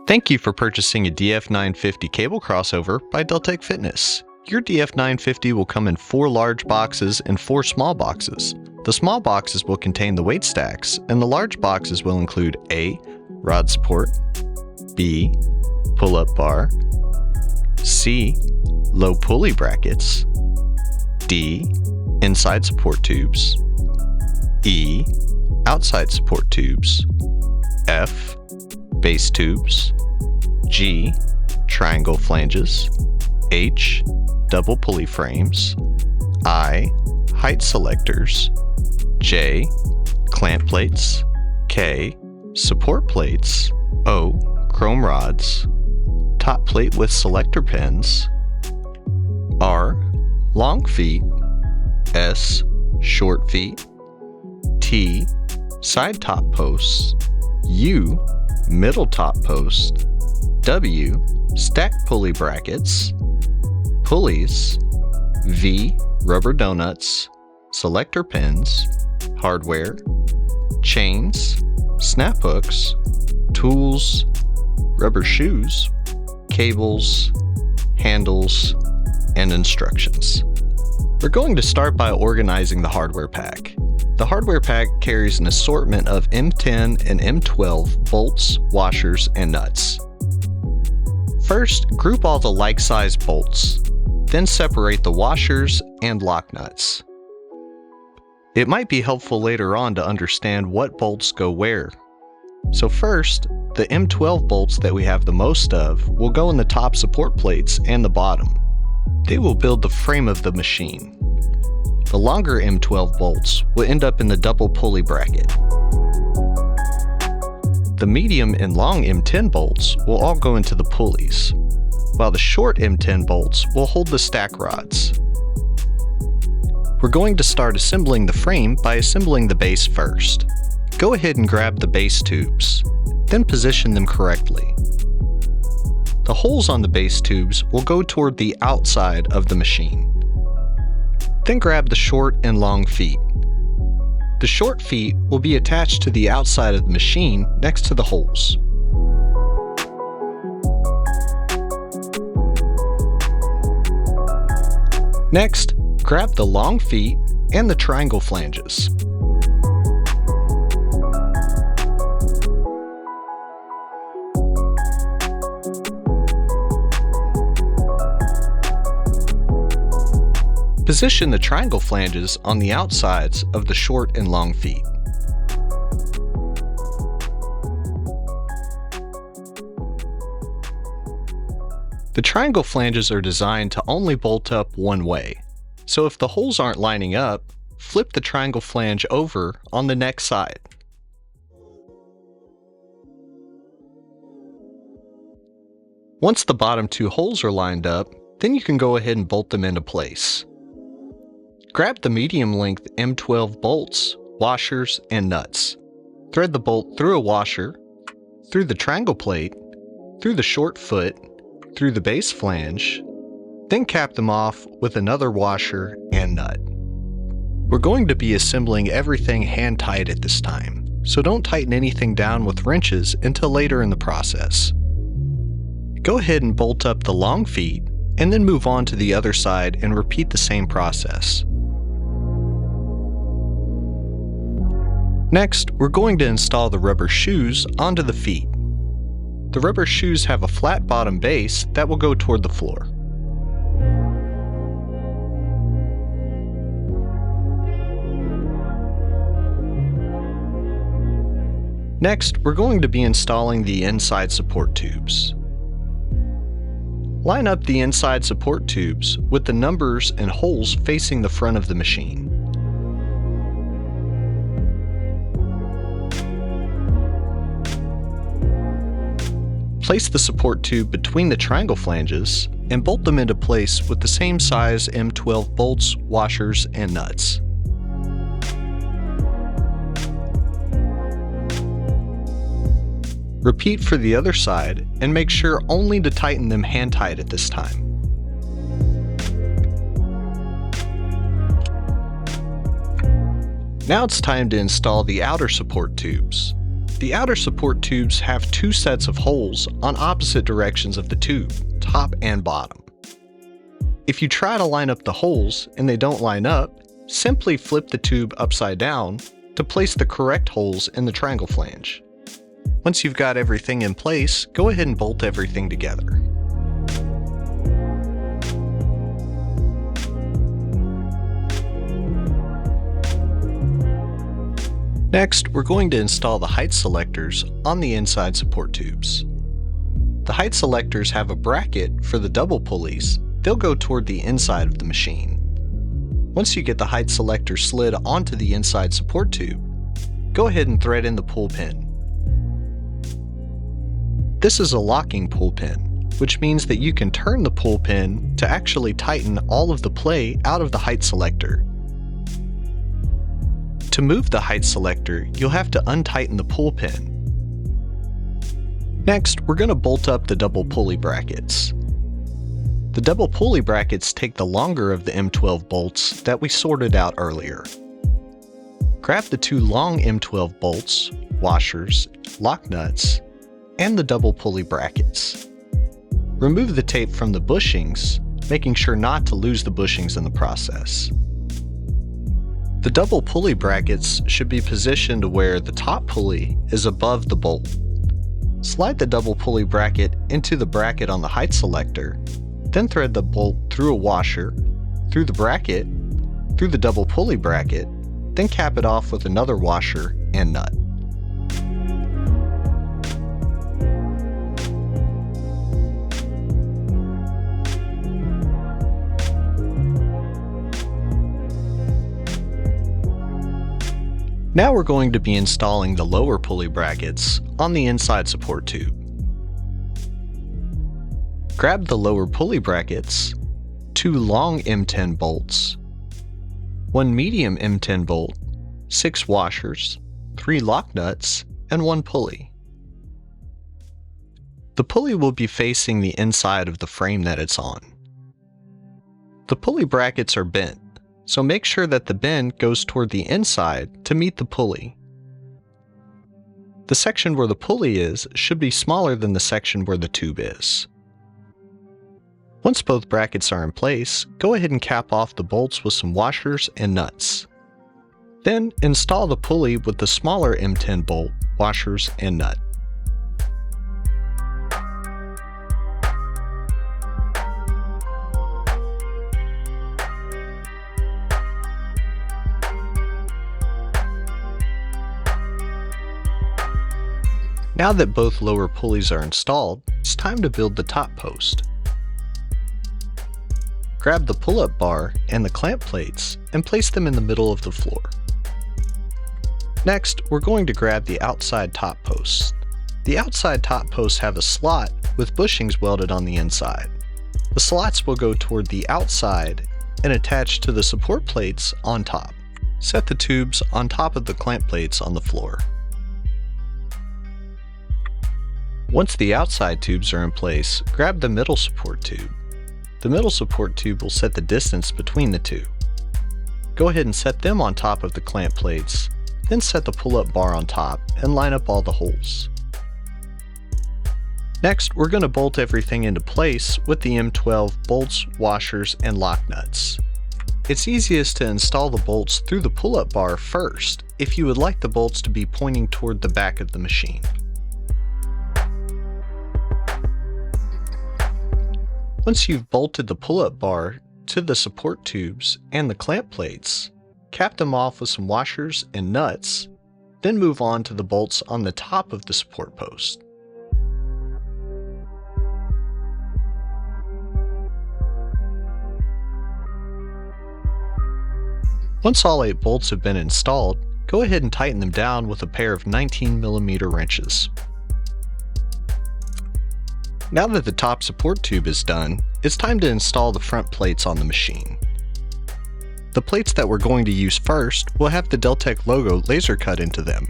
Thank you for purchasing a DF950 cable crossover by Deltech Fitness. Your DF950 will come in 4 large boxes and 4 small boxes. The small boxes will contain the weight stacks, and the large boxes will include A. Rod support, B. Pull-up bar, C. Low pulley brackets, D. Inside support tubes, E. Outside support tubes, F. Base tubes, G. Triangle flanges, H. Double pulley frames, I. Height selectors, J. Clamp plates, K. Support plates, O. Chrome rods, top plate with selector pins, R. Long feet, S. Short feet, T. Side top posts, U. Middle top post, W. Stack pulley brackets, pulleys, V. Rubber donuts, selector pins, hardware, chains, snap hooks, tools, rubber shoes, cables, handles, and instructions. We're going to start by organizing the hardware pack. The hardware pack carries an assortment of M10 and M12 bolts, washers, and nuts. First, group all the like-sized bolts, then separate the washers and lock nuts. It might be helpful later on to understand what bolts go where. So first, the M12 bolts that we have the most of will go in the top support plates and the bottom. They will build the frame of the machine. The longer M12 bolts will end up in the double pulley bracket. The medium and long M10 bolts will all go into the pulleys, while the short M10 bolts will hold the stack rods. We're going to start assembling the frame by assembling the base first. Go ahead and grab the base tubes, then position them correctly. The holes on the base tubes will go toward the outside of the machine. Then grab the short and long feet. The short feet will be attached to the outside of the machine next to the holes. Next, grab the long feet and the triangle flanges. Position the triangle flanges on the outsides of the short and long feet. The triangle flanges are designed to only bolt up one way, so if the holes aren't lining up, flip the triangle flange over on the next side. Once the bottom 2 holes are lined up, then you can go ahead and bolt them into place. Grab the medium length M12 bolts, washers, and nuts. Thread the bolt through a washer, through the triangle plate, through the short foot, through the base flange, then cap them off with another washer and nut. We're going to be assembling everything hand tight at this time, so don't tighten anything down with wrenches until later in the process. Go ahead and bolt up the long feet, and then move on to the other side and repeat the same process. Next, we're going to install the rubber shoes onto the feet. The rubber shoes have a flat bottom base that will go toward the floor. Next, we're going to be installing the inside support tubes. Line up the inside support tubes with the numbers and holes facing the front of the machine. Place the support tube between the triangle flanges and bolt them into place with the same size M12 bolts, washers, and nuts. Repeat for the other side and make sure only to tighten them hand tight at this time. Now it's time to install the outer support tubes. The outer support tubes have two sets of holes on opposite directions of the tube, top and bottom. If you try to line up the holes and they don't line up, simply flip the tube upside down to place the correct holes in the triangle flange. Once you've got everything in place, go ahead and bolt everything together. Next, we're going to install the height selectors on the inside support tubes. The height selectors have a bracket for the double pulleys. They'll go toward the inside of the machine. Once you get the height selector slid onto the inside support tube, go ahead and thread in the pull pin. This is a locking pull pin, which means that you can turn the pull pin to actually tighten all of the play out of the height selector. To move the height selector, you'll have to untighten the pull pin. Next, we're going to bolt up the double pulley brackets. The double pulley brackets take the longer of the M12 bolts that we sorted out earlier. Grab the two long M12 bolts, washers, lock nuts, and the double pulley brackets. Remove the tape from the bushings, making sure not to lose the bushings in the process. The double pulley brackets should be positioned where the top pulley is above the bolt. Slide the double pulley bracket into the bracket on the height selector, then thread the bolt through a washer, through the bracket, through the double pulley bracket, then cap it off with another washer and nut. Now we're going to be installing the lower pulley brackets on the inside support tube. Grab the lower pulley brackets, two long M10 bolts, one medium M10 bolt, 6 washers, 3 lock nuts, and 1 pulley. The pulley will be facing the inside of the frame that it's on. The pulley brackets are bent, so make sure that the bend goes toward the inside to meet the pulley. The section where the pulley is should be smaller than the section where the tube is. Once both brackets are in place, go ahead and cap off the bolts with some washers and nuts. Then install the pulley with the smaller M10 bolt, washers, and nut. Now that both lower pulleys are installed, it's time to build the top post. Grab the pull-up bar and the clamp plates and place them in the middle of the floor. Next, we're going to grab the outside top posts. The outside top posts have a slot with bushings welded on the inside. The slots will go toward the outside and attach to the support plates on top. Set the tubes on top of the clamp plates on the floor. Once the outside tubes are in place, grab the middle support tube. The middle support tube will set the distance between the two. Go ahead and set them on top of the clamp plates, then set the pull-up bar on top and line up all the holes. Next, we're going to bolt everything into place with the M12 bolts, washers, and lock nuts. It's easiest to install the bolts through the pull-up bar first if you would like the bolts to be pointing toward the back of the machine. Once you've bolted the pull-up bar to the support tubes and the clamp plates, cap them off with some washers and nuts, then move on to the bolts on the top of the support post. Once all 8 bolts have been installed, go ahead and tighten them down with a pair of 19mm wrenches. Now that the top support tube is done, it's time to install the front plates on the machine. The plates that we're going to use first will have the Deltech logo laser cut into them.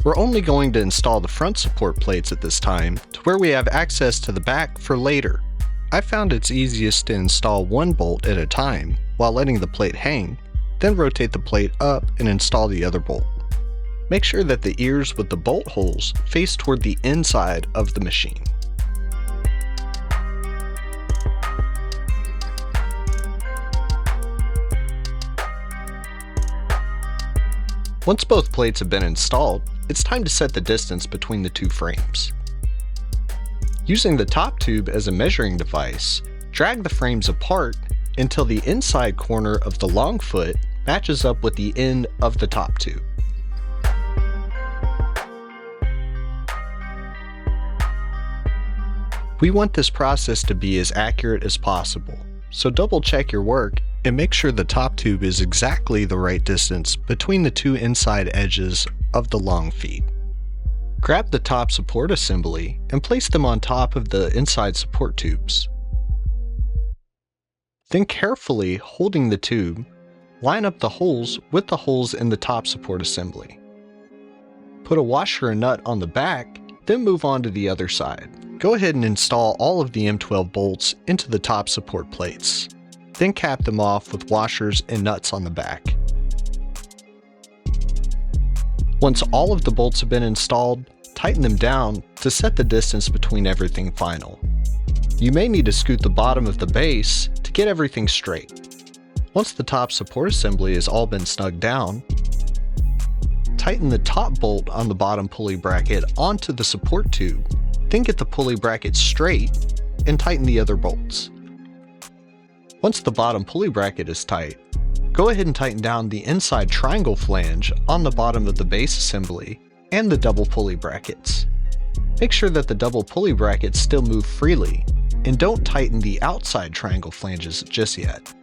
We're only going to install the front support plates at this time to where we have access to the back for later. I found it's easiest to install one bolt at a time while letting the plate hang, then rotate the plate up and install the other bolt. Make sure that the ears with the bolt holes face toward the inside of the machine. Once both plates have been installed, it's time to set the distance between the two frames. Using the top tube as a measuring device, drag the frames apart until the inside corner of the long foot matches up with the end of the top tube. We want this process to be as accurate as possible, so double check your work and make sure the top tube is exactly the right distance between the two inside edges of the long feet. Grab the top support assembly and place them on top of the inside support tubes. Then carefully holding the tube, line up the holes with the holes in the top support assembly. Put a washer and nut on the back, then move on to the other side. Go ahead and install all of the M12 bolts into the top support plates. Then cap them off with washers and nuts on the back. Once all of the bolts have been installed, tighten them down to set the distance between everything final. You may need to scoot the bottom of the base to get everything straight. Once the top support assembly has all been snugged down, tighten the top bolt on the bottom pulley bracket onto the support tube, then get the pulley bracket straight and tighten the other bolts. Once the bottom pulley bracket is tight, go ahead and tighten down the inside triangle flange on the bottom of the base assembly and the double pulley brackets. Make sure that the double pulley brackets still move freely, and don't tighten the outside triangle flanges just yet.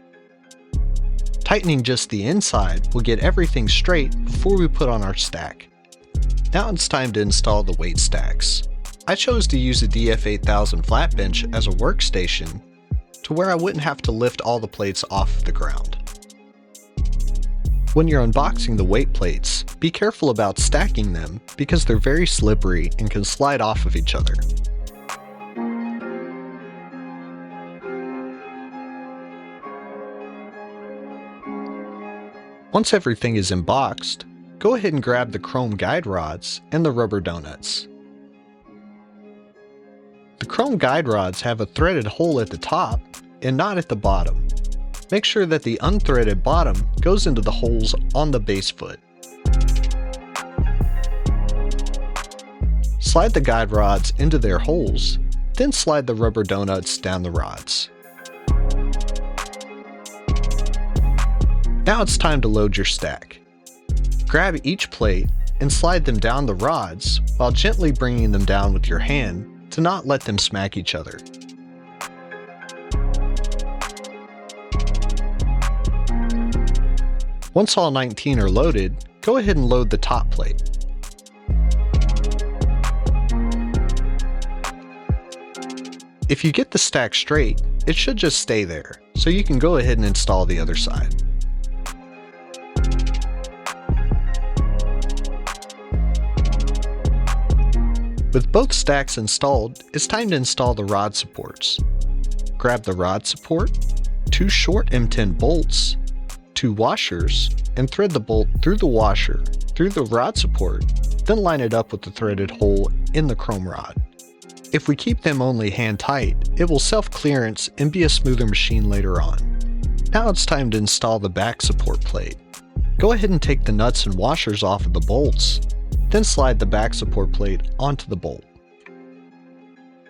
Tightening just the inside will get everything straight before we put on our stack. Now it's time to install the weight stacks. I chose to use a DF950 flat bench as a workstation to where I wouldn't have to lift all the plates off the ground. When you're unboxing the weight plates, be careful about stacking them because they're very slippery and can slide off of each other. Once everything is unboxed, go ahead and grab the chrome guide rods and the rubber donuts. The chrome guide rods have a threaded hole at the top and not at the bottom. Make sure that the unthreaded bottom goes into the holes on the base foot. Slide the guide rods into their holes, then slide the rubber donuts down the rods. Now it's time to load your stack. Grab each plate and slide them down the rods while gently bringing them down with your hand to not let them smack each other. Once all 19 are loaded, go ahead and load the top plate. If you get the stack straight, it should just stay there, so you can go ahead and install the other side. With both stacks installed, it's time to install the rod supports. Grab the rod support, 2 short M10 bolts, 2 washers, and thread the bolt through the washer, through the rod support, then line it up with the threaded hole in the chrome rod. If we keep them only hand tight, it will self-clearance and be a smoother machine later on. Now it's time to install the back support plate. Go ahead and take the nuts and washers off of the bolts, then slide the back support plate onto the bolt.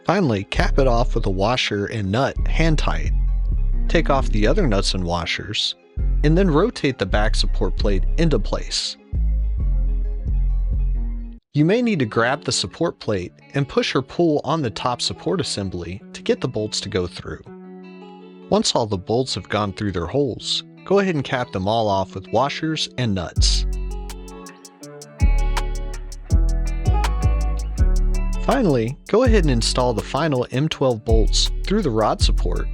Finally, cap it off with a washer and nut hand tight. Take off the other nuts and washers, and then rotate the back support plate into place. You may need to grab the support plate and push or pull on the top support assembly to get the bolts to go through. Once all the bolts have gone through their holes, go ahead and cap them all off with washers and nuts. Finally, go ahead and install the final M12 bolts through the rod support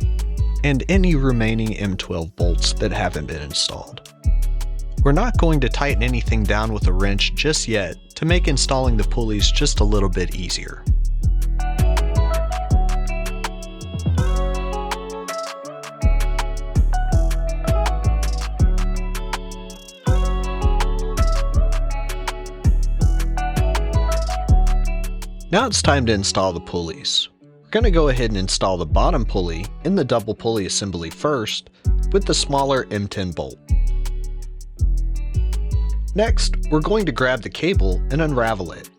and any remaining M12 bolts that haven't been installed. We're not going to tighten anything down with a wrench just yet to make installing the pulleys just a little bit easier. Now it's time to install the pulleys. We're going to go ahead and install the bottom pulley in the double pulley assembly first with the smaller M10 bolt. Next, we're going to grab the cable and unravel it.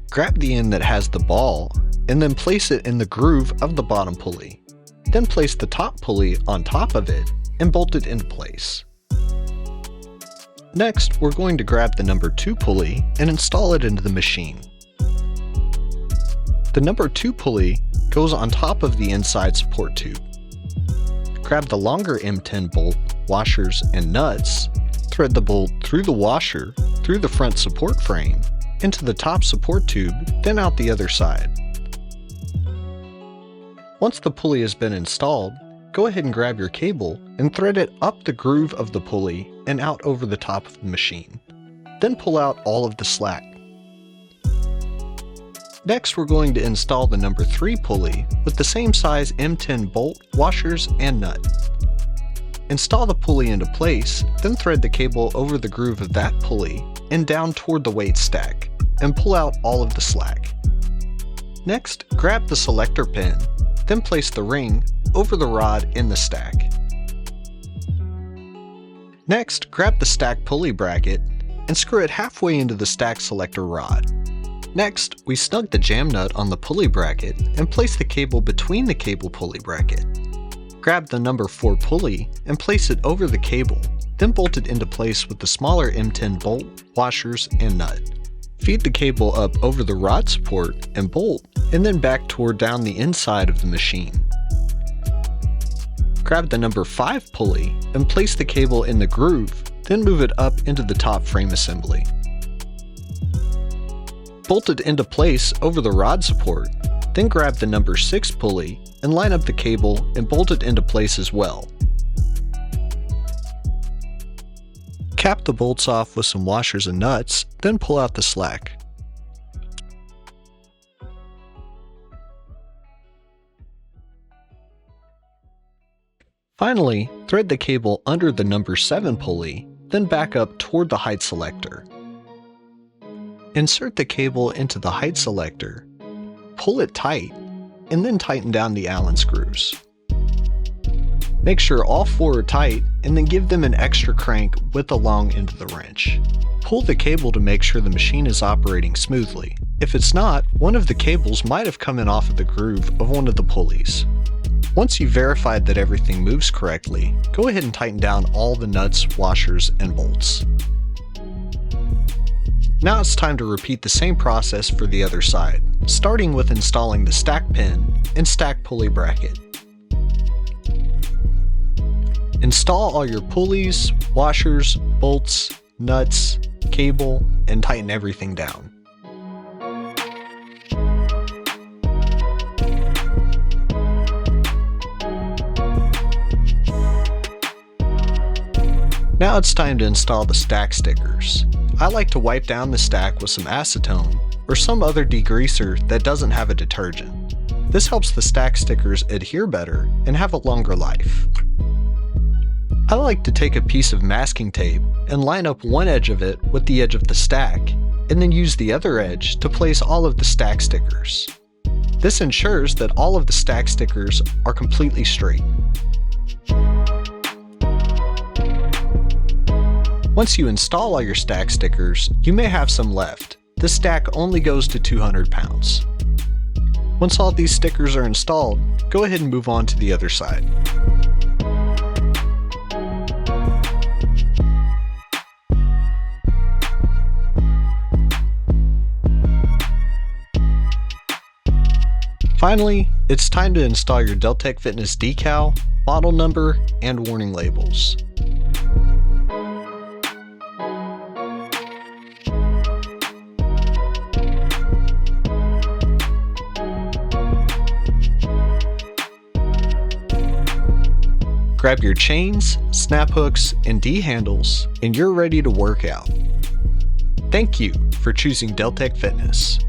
Grab the end that has the ball and then place it in the groove of the bottom pulley. Then place the top pulley on top of it and bolt it into place. Next, we're going to grab the number 2 pulley and install it into the machine. The number 2 pulley goes on top of the inside support tube. Grab the longer M10 bolt, washers, and nuts, thread the bolt through the washer, through the front support frame, into the top support tube, then out the other side. Once the pulley has been installed, go ahead and grab your cable and thread it up the groove of the pulley and out over the top of the machine. Then pull out all of the slack. Next, we're going to install the number 3 pulley with the same size M10 bolt, washers, and nut. Install the pulley into place, then thread the cable over the groove of that pulley and down toward the weight stack, and pull out all of the slack. Next, grab the selector pin, then place the ring over the rod in the stack. Next, grab the stack pulley bracket and screw it halfway into the stack selector rod. Next, we snug the jam nut on the pulley bracket and place the cable between the cable pulley bracket. Grab the number 4 pulley and place it over the cable, then bolt it into place with the smaller M10 bolt, washers, and nut. Feed the cable up over the rod support and bolt, and then back toward down the inside of the machine. Grab the number 5 pulley and place the cable in the groove, then move it up into the top frame assembly. Bolt it into place over the rod support, then grab the number 6 pulley and line up the cable and bolt it into place as well. Cap the bolts off with some washers and nuts, then pull out the slack. Finally, thread the cable under the number 7 pulley, then back up toward the height selector. Insert the cable into the height selector, pull it tight, and then tighten down the Allen screws. Make sure all 4 are tight and then give them an extra crank with the long end of the wrench. Pull the cable to make sure the machine is operating smoothly. If it's not, one of the cables might have come in off of the groove of one of the pulleys. Once you've verified that everything moves correctly, go ahead and tighten down all the nuts, washers, and bolts. Now it's time to repeat the same process for the other side, starting with installing the stack pin and stack pulley bracket. Install all your pulleys, washers, bolts, nuts, cable, and tighten everything down. Now it's time to install the stack stickers. I like to wipe down the stack with some acetone or some other degreaser that doesn't have a detergent. This helps the stack stickers adhere better and have a longer life. I like to take a piece of masking tape and line up one edge of it with the edge of the stack, and then use the other edge to place all of the stack stickers. This ensures that all of the stack stickers are completely straight. Once you install all your stack stickers, you may have some left. This stack only goes to 200 pounds. Once all these stickers are installed, go ahead and move on to the other side. Finally, it's time to install your Deltech Fitness decal, model number, and warning labels. Grab your chains, snap hooks, and D-handles, and you're ready to work out. Thank you for choosing Deltech Fitness.